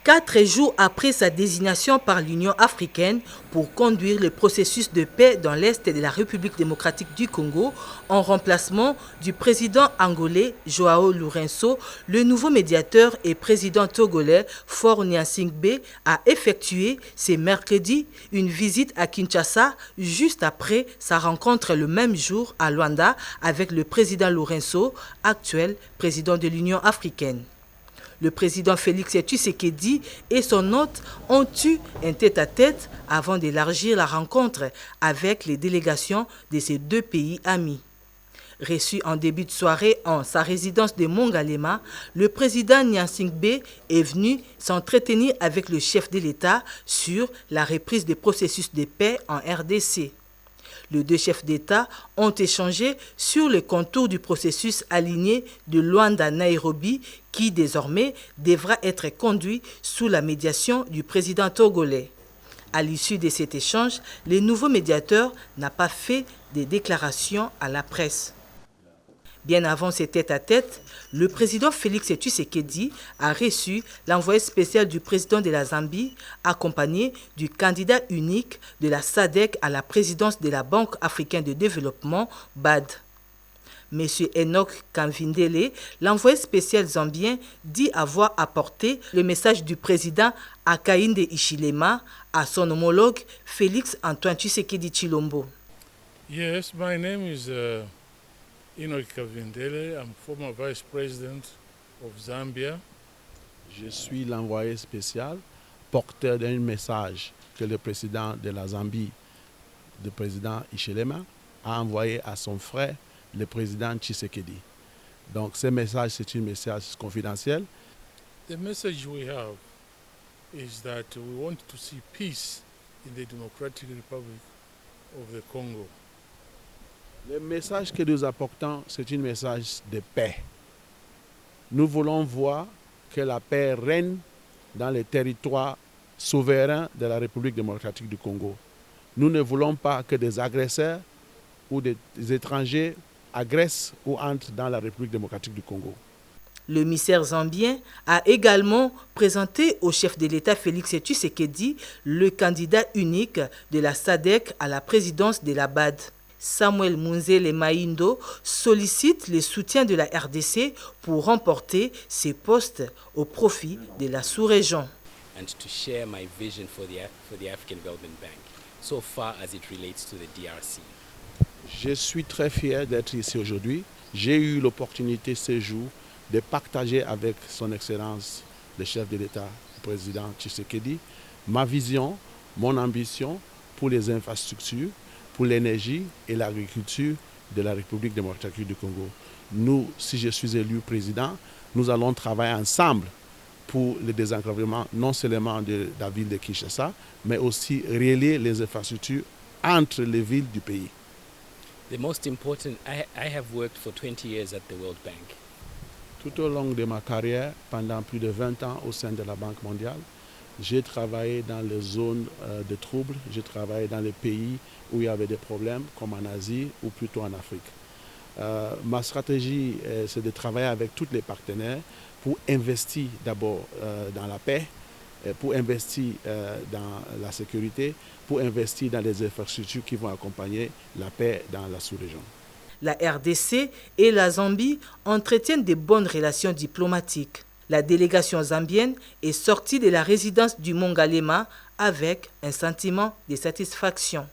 4 jours après sa désignation par l'Union africaine pour conduire le processus de paix dans l'Est de la République démocratique du Congo, en remplacement du président angolais Joao Lourenço, le nouveau médiateur et président togolais Faure Gnassingbé a effectué ce mercredi une visite à Kinshasa juste après sa rencontre le même jour à Luanda avec le président Lourenço, actuel président de l'Union africaine. Le président Félix Tshisekedi et son hôte ont eu un tête-à-tête avant d'élargir la rencontre avec les délégations de ces deux pays amis. Reçu en début de soirée en sa résidence de Mongalema, le président Gnassingbé est venu s'entretenir avec le chef de l'État sur la reprise des processus de paix en RDC. Les deux chefs d'État ont échangé sur le contour du processus aligné de Luanda-Nairobi qui désormais devra être conduit sous la médiation du président togolais. À l'issue de cet échange, le nouveau médiateur n'a pas fait de déclarations à la presse. Bien avant ces tête-à-tête, le président Félix Tshisekedi a reçu l'envoyé spécial du président de la Zambie, accompagné du candidat unique de la SADC à la présidence de la Banque africaine de développement, BAD. M. Enoch Kamvindele, l'envoyé spécial zambien, dit avoir apporté le message du président Hakainde Hichilema à son homologue Félix Antoine Tshisekedi Tshilombo. Yes, my name is Enoch Kamvindele. I'm former vice president of Zambia. Je suis l'envoyé spécial, porteur d'un message que le président de la Zambie, le président Hichilema, a envoyé à son frère, le président Tshisekedi. Donc ce message, c'est un message confidentiel. The message we have is that we want to see peace in the Democratic Republic of the Congo. Le message que nous apportons, c'est un message de paix. Nous voulons voir que la paix règne dans les territoires souverains de la République démocratique du Congo. Nous ne voulons pas que des agresseurs ou des étrangers agressent ou entrent dans la République démocratique du Congo. Le émissaire zambien a également présenté au chef de l'État Félix Tshisekedi le candidat unique de la SADC à la présidence de la BAD. Samuel Munzele Maindo sollicite le soutien de la RDC pour remporter ses postes au profit de la sous-région. And to share my vision for the African Development Bank, so far as it relates to the DRC. Je suis très fier d'être ici aujourd'hui. J'ai eu l'opportunité ce jour de partager avec son Excellence, le chef de l'État, le président Tshisekedi, ma vision, mon ambition pour les infrastructures, pour l'énergie et l'agriculture de la République démocratique du Congo. Nous, si je suis élu président, nous allons travailler ensemble pour le désenclavement non seulement de la ville de Kinshasa, mais aussi relier les infrastructures entre les villes du pays. The most important, I have worked for 20 years at the World Bank. Tout au long de ma carrière, pendant plus de 20 ans au sein de la Banque mondiale, j'ai travaillé dans les zones de troubles, j'ai travaillé dans les pays où il y avait des problèmes, comme en Asie ou plutôt en Afrique. Ma stratégie, c'est de travailler avec tous les partenaires pour investir d'abord dans la paix, pour investir dans la sécurité, pour investir dans les infrastructures qui vont accompagner la paix dans la sous-région. La RDC et la Zambie entretiennent de bonnes relations diplomatiques. La délégation zambienne est sortie de la résidence du Mongalema avec un sentiment de satisfaction.